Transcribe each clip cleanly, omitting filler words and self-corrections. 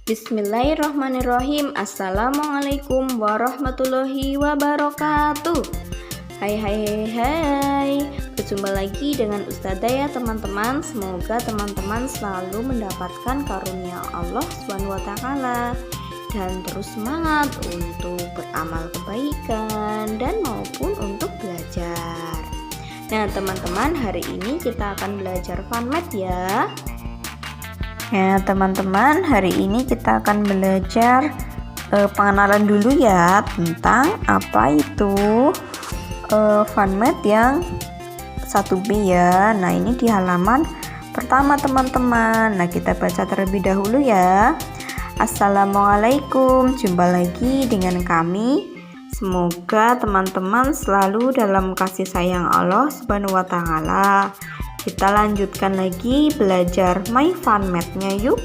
Bismillahirrahmanirrahim. Assalamualaikum warahmatullahi wabarakatuh. Hai. Berjumpa lagi dengan Ustazah ya teman-teman. Semoga teman-teman selalu mendapatkan karunia Allah SWT dan terus semangat untuk beramal kebaikan dan maupun untuk belajar. Nah teman-teman, hari ini kita akan belajar FunMath ya. Ya teman-teman, hari ini kita akan belajar pengenalan dulu ya tentang apa itu FunMath yang 1B ya. Nah ini di halaman pertama teman-teman. Nah kita baca terlebih dahulu ya. Assalamualaikum, jumpa lagi dengan kami. Semoga teman-teman selalu dalam kasih sayang Allah Subhanahu wa Ta'ala. Kita lanjutkan lagi belajar My FunMath-nya yuk.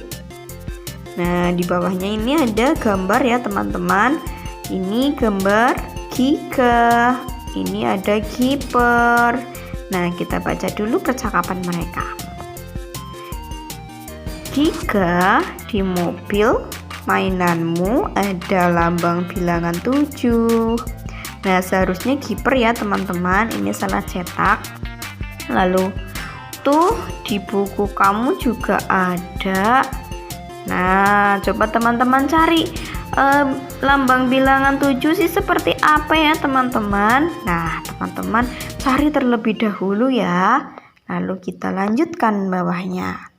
Nah di bawahnya ini ada gambar ya teman-teman. Ini gambar Giga, ini ada Giper. Nah kita baca dulu percakapan mereka. Giga, di mobil mainanmu ada lambang bilangan 7. Nah seharusnya Giper ya teman-teman, ini salah cetak. Lalu tuh di buku kamu juga ada. Nah coba teman-teman cari lambang bilangan 7 sih seperti apa ya teman-teman. Nah teman-teman cari terlebih dahulu ya, lalu kita lanjutkan bawahnya.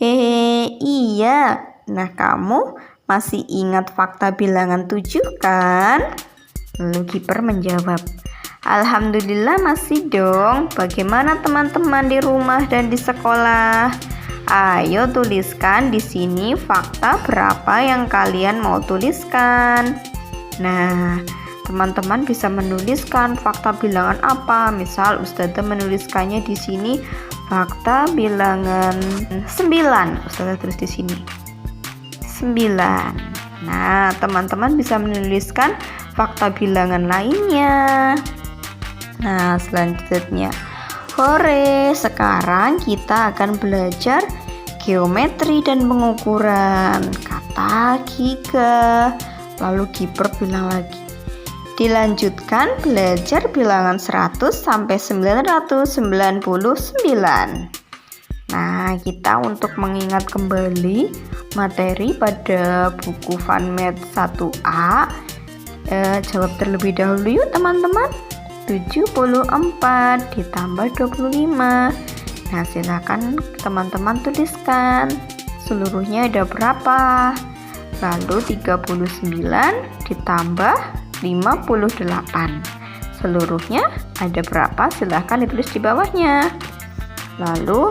Iya. Nah kamu masih ingat fakta bilangan 7 kan? Lalu Giper menjawab, Alhamdulillah masih dong. Bagaimana teman-teman di rumah dan di sekolah? Ayo tuliskan di sini fakta berapa yang kalian mau tuliskan. Nah, teman-teman bisa menuliskan fakta bilangan apa. Misal Ustazah menuliskannya di sini fakta bilangan 9. Ustazah tulis di sini 9. Nah, teman-teman bisa menuliskan fakta bilangan lainnya. Nah selanjutnya, hore, sekarang kita akan belajar geometri dan pengukuran, kata Giga. Lalu Giper bilang lagi, dilanjutkan belajar bilangan 100 sampai 999. Nah kita untuk mengingat kembali materi pada buku FunMath 1A, jawab terlebih dahulu yuk teman-teman. 74 ditambah 25. Nah silakan teman-teman tuliskan seluruhnya ada berapa. Lalu 39 ditambah 58, seluruhnya ada berapa, silahkan ditulis di bawahnya. Lalu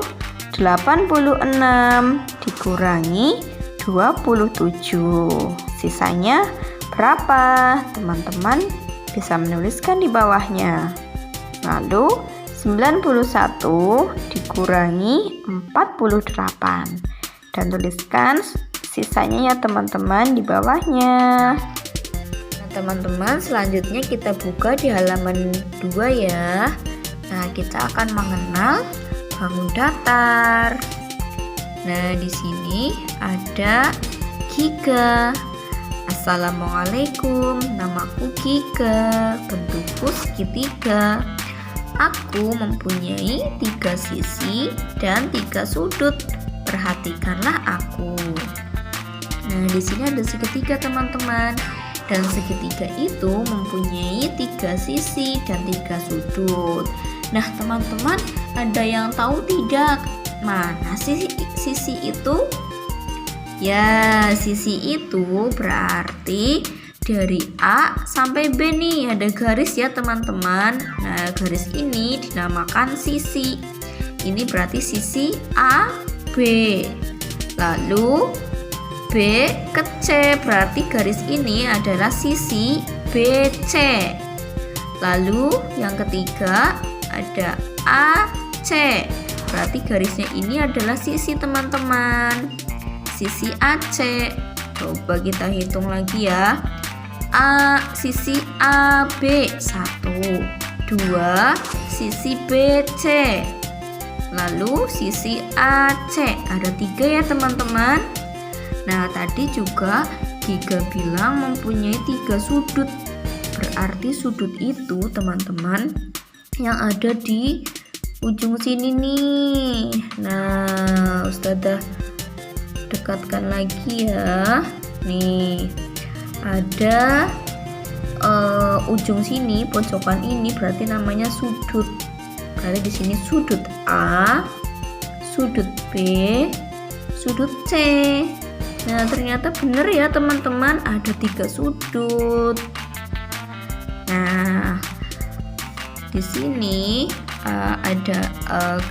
86 dikurangi 27, sisanya berapa? Teman-teman bisa menuliskan di bawahnya. Lalu 91 dikurangi 48 dan tuliskan sisanya ya teman-teman di bawahnya. Nah teman-teman, selanjutnya kita buka di halaman 2 ya. Nah kita akan mengenal bangun datar. Nah di sini ada Giga. Assalamualaikum, namaku Giga, bentukku segitiga. Aku mempunyai 3 sisi dan 3 sudut. Perhatikanlah aku. Nah, di sini ada segitiga teman-teman. Dan segitiga itu mempunyai 3 sisi dan 3 sudut. Nah, teman-teman, ada yang tahu tidak? Mana sih sisi itu? Ya, sisi itu berarti dari A sampai B nih, ada garis ya teman-teman. Nah, garis ini dinamakan sisi. Ini berarti sisi A, B. Lalu B ke C, berarti garis ini adalah sisi BC. Lalu yang ketiga ada AC, berarti garisnya ini adalah sisi teman-teman, sisi AC. Coba kita hitung lagi ya. Sisi AB 1, 2, sisi BC. Lalu sisi AC ada 3 ya teman-teman. Nah, tadi juga Giga bilang mempunyai 3 sudut. Berarti sudut itu teman-teman yang ada di ujung sini nih. Nah, Ustazah dekatkan lagi ya. Nih, ada ujung sini, pojokan ini berarti namanya sudut. Berarti di sini sudut A, sudut B, sudut C. Nah, ternyata benar ya teman-teman, ada 3 sudut. Nah, di sini ada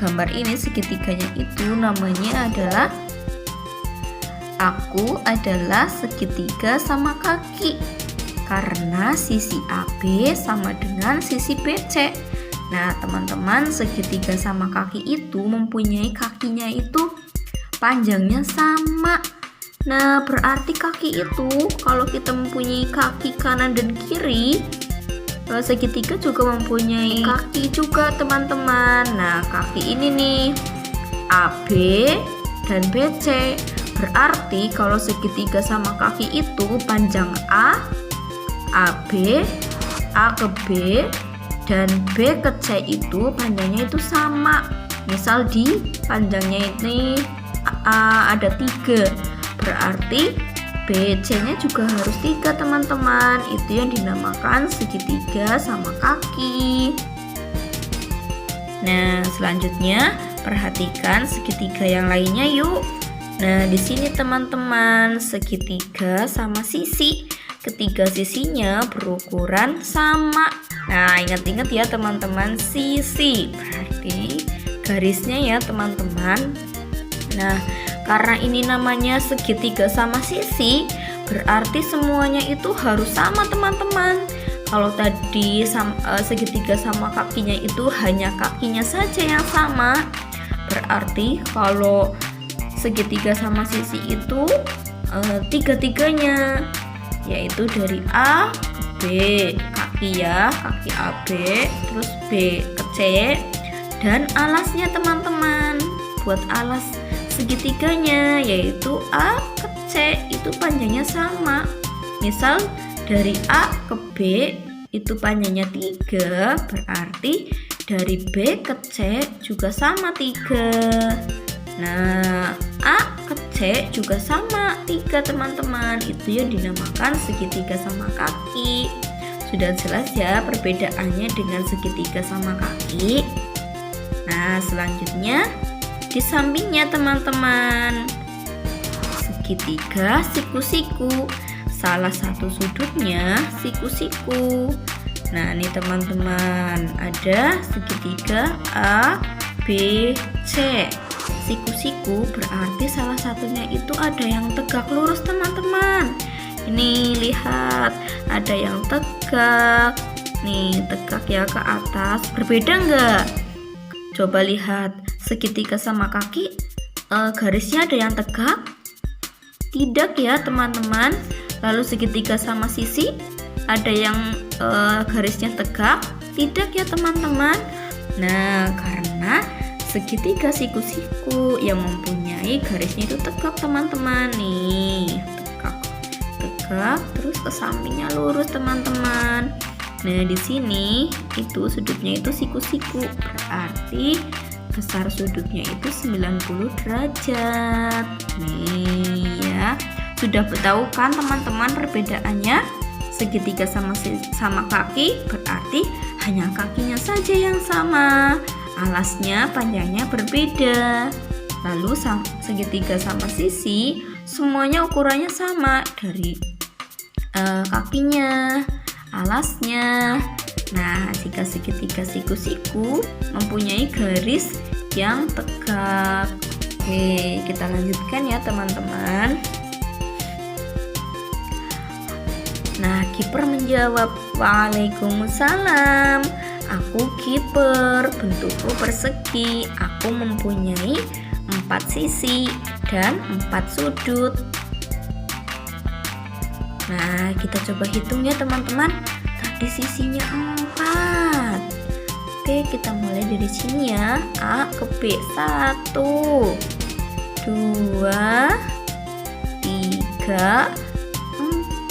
gambar ini, segitiganya itu namanya adalah aku adalah segitiga sama kaki, karena sisi AB sama dengan sisi BC. Nah, teman-teman, segitiga sama kaki itu mempunyai kakinya itu panjangnya sama. Nah, berarti kaki itu kalau kita mempunyai kaki kanan dan kiri, segitiga juga mempunyai kaki juga teman-teman. Nah, kaki ini nih AB dan BC. Berarti kalau segitiga sama kaki itu panjang A, AB, A ke B, dan B ke C itu panjangnya itu sama. Misal di panjangnya ini ada 3, berarti BC-nya juga harus 3 teman-teman. Itu yang dinamakan segitiga sama kaki. Nah, selanjutnya perhatikan segitiga yang lainnya yuk. Nah, di sini teman-teman, segitiga sama sisi. Ketiga sisinya berukuran sama. Nah, ingat-ingat ya teman-teman, sisi berarti garisnya ya teman-teman. Nah, karena ini namanya segitiga sama sisi, berarti semuanya itu harus sama teman-teman. Kalau tadi segitiga sama kakinya itu hanya kakinya saja yang sama, berarti kalau segitiga sama sisi itu tiga-tiganya, yaitu dari A ke B, kaki ya, kaki AB, terus B ke C, dan alasnya teman-teman. Buat alas segitiganya yaitu A ke C itu panjangnya sama. Misal dari A ke B itu panjangnya 3, berarti dari B ke C juga sama 3. Nah, A ke C juga sama 3 teman-teman. Itu yang dinamakan segitiga sama kaki. Sudah jelas ya perbedaannya dengan segitiga sama kaki. Nah, selanjutnya di sampingnya teman-teman, segitiga siku-siku, salah satu sudutnya siku-siku. Nah, ini teman-teman, ada segitiga A, B, C. Siku-siku berarti salah satunya itu ada yang tegak lurus teman-teman. Ini lihat, ada yang tegak. Nih, tegak ya ke atas. Berbeda enggak? Coba lihat, segitiga sama kaki garisnya ada yang tegak? Tidak ya teman-teman. Lalu segitiga sama sisi ada yang garisnya tegak? Tidak ya teman-teman. Nah, karena segitiga siku-siku yang mempunyai garisnya itu tegak teman-teman. Nih, tegak terus ke sampingnya lurus teman-teman. Nah, di sini itu sudutnya itu siku-siku, berarti besar sudutnya itu 90 derajat. Nih ya, sudah tahu kan teman-teman perbedaannya? Segitiga sama kaki berarti hanya kakinya saja yang sama, alasnya panjangnya berbeda. Lalu segitiga sama sisi semuanya ukurannya sama, dari kakinya, alasnya. Nah, jika segitiga siku-siku mempunyai garis yang tegak. Oke, kita lanjutkan ya teman-teman. Nah, kiper menjawab, "Waalaikumsalam. Aku kiper, bentukku persegi. Aku mempunyai 4 sisi dan 4 sudut." Nah, kita coba hitung ya teman-teman. Tadi sisinya 4. Oke, kita mulai dari sini ya. A ke B, 1, 2, 3, 3,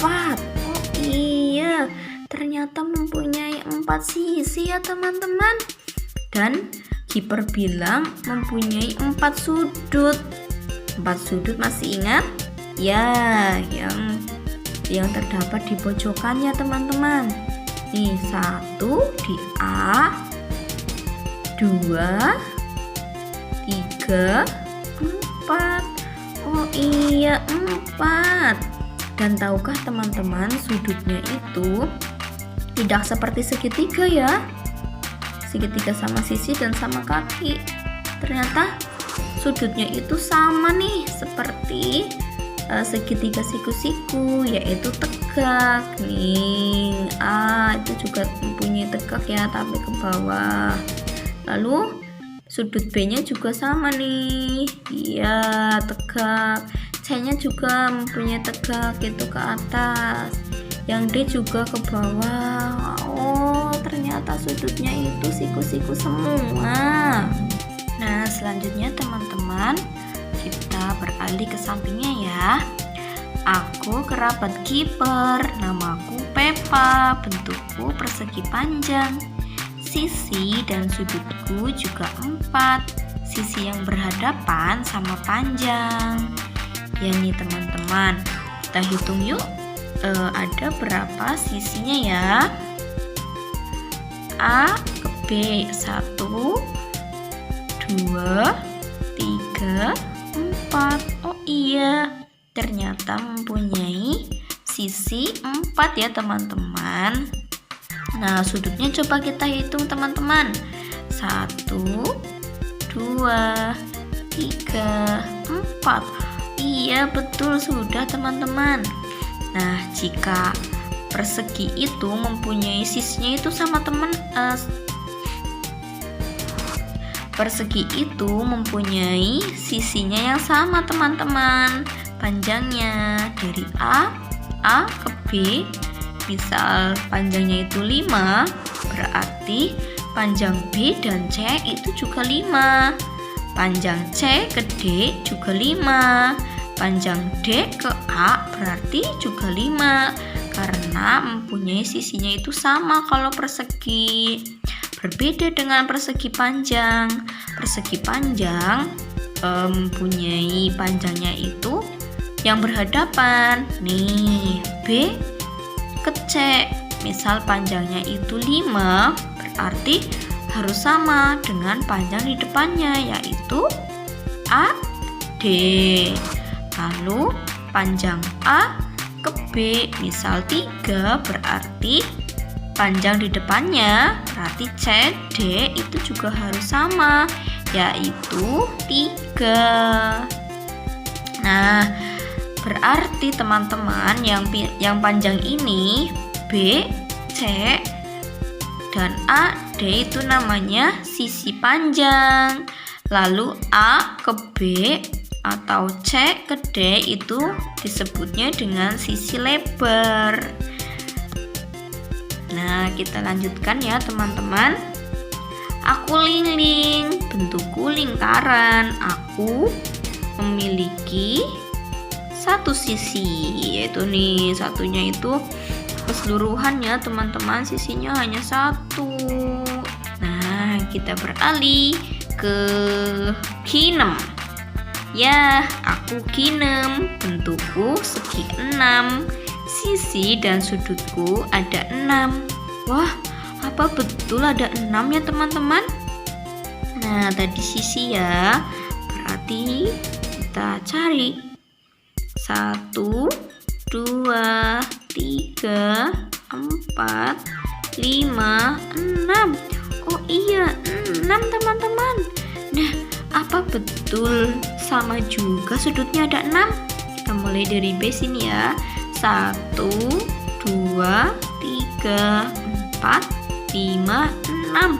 4. Oh iya, ternyata mempunyai 4 sisi ya teman-teman. Dan kiper bilang mempunyai 4 sudut. 4 sudut masih ingat? Ya, yang terdapat di pojokannya teman-teman. Nih, 1 di A, 2, 3, 4. Oh iya, 4. Dan tahukah teman-teman, sudutnya itu tidak seperti segitiga ya. Segitiga sama sisi dan sama kaki. Ternyata sudutnya itu sama nih seperti segitiga siku-siku, yaitu tegak nih. Itu juga mempunyai tegak ya, tapi ke bawah. Lalu sudut B-nya juga sama nih. Iya, tegak. C-nya juga mempunyai tegak, itu ke atas. Yang D juga ke bawah. Oh, ternyata sudutnya itu siku-siku semua. Nah, selanjutnya teman-teman, kita beralih ke sampingnya ya. Aku kerabat kiper, namaku Peppa, bentukku persegi panjang. Sisi dan sudutku juga 4, sisi yang berhadapan sama panjang. Ya nih teman-teman, kita hitung yuk, ada berapa sisinya ya. A ke B, 1, 2, 3, 4. Oh iya, ternyata mempunyai sisi 4 ya teman-teman. Nah, sudutnya coba kita hitung teman-teman. 1, 2, 3, 4. Iya, betul sudah teman-teman. Nah, jika persegi itu mempunyai sisinya itu sama persegi itu mempunyai sisinya yang sama teman-teman. Panjangnya dari A ke B. Misal panjangnya itu 5, berarti panjang B dan C itu juga 5. Panjang C ke D juga 5. Panjang D ke A berarti juga 5. Karena mempunyai sisinya itu sama kalau persegi. Berbeda dengan persegi panjang. Persegi panjang mempunyai panjangnya itu yang berhadapan. Nih, B ke C. Misal panjangnya itu 5, berarti harus sama dengan panjang di depannya, yaitu AD. Lalu panjang A ke B, misal 3, berarti panjang di depannya, berarti CD itu juga harus sama, yaitu 3. Nah, berarti teman-teman yang panjang ini B, C, dan AD itu namanya sisi panjang. Lalu A ke B atau C ke D itu disebutnya dengan sisi lebar. Nah, kita lanjutkan ya teman-teman. Aku Lingling, bentukku lingkaran. Aku memiliki satu sisi, yaitu nih, satunya itu keseluruhan ya teman-teman, sisinya hanya 1. Nah, kita beralih ke kinem. Ya, aku kinem, bentukku segi 6, sisi dan sudutku ada 6. Wah, apa betul ada 6 ya teman-teman? Nah, tadi sisi ya, berarti kita cari 1, 2, 3, 4, 5, 6. Oh iya, 6 teman-teman. Nah, apa betul sama juga sudutnya ada 6? Kita mulai dari B sini ya. 1, 2, 3, 4, 5, 6.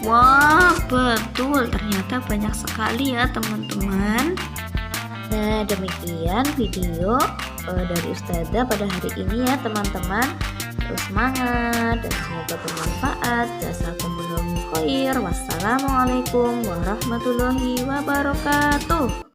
Wah, betul. Ternyata banyak sekali ya teman-teman. Nah, demikian video dari Ustazah pada hari ini ya teman-teman. Terus semangat dan semoga bermanfaat. Jazakumullahu khair. Wassalamualaikum warahmatullahi wabarakatuh.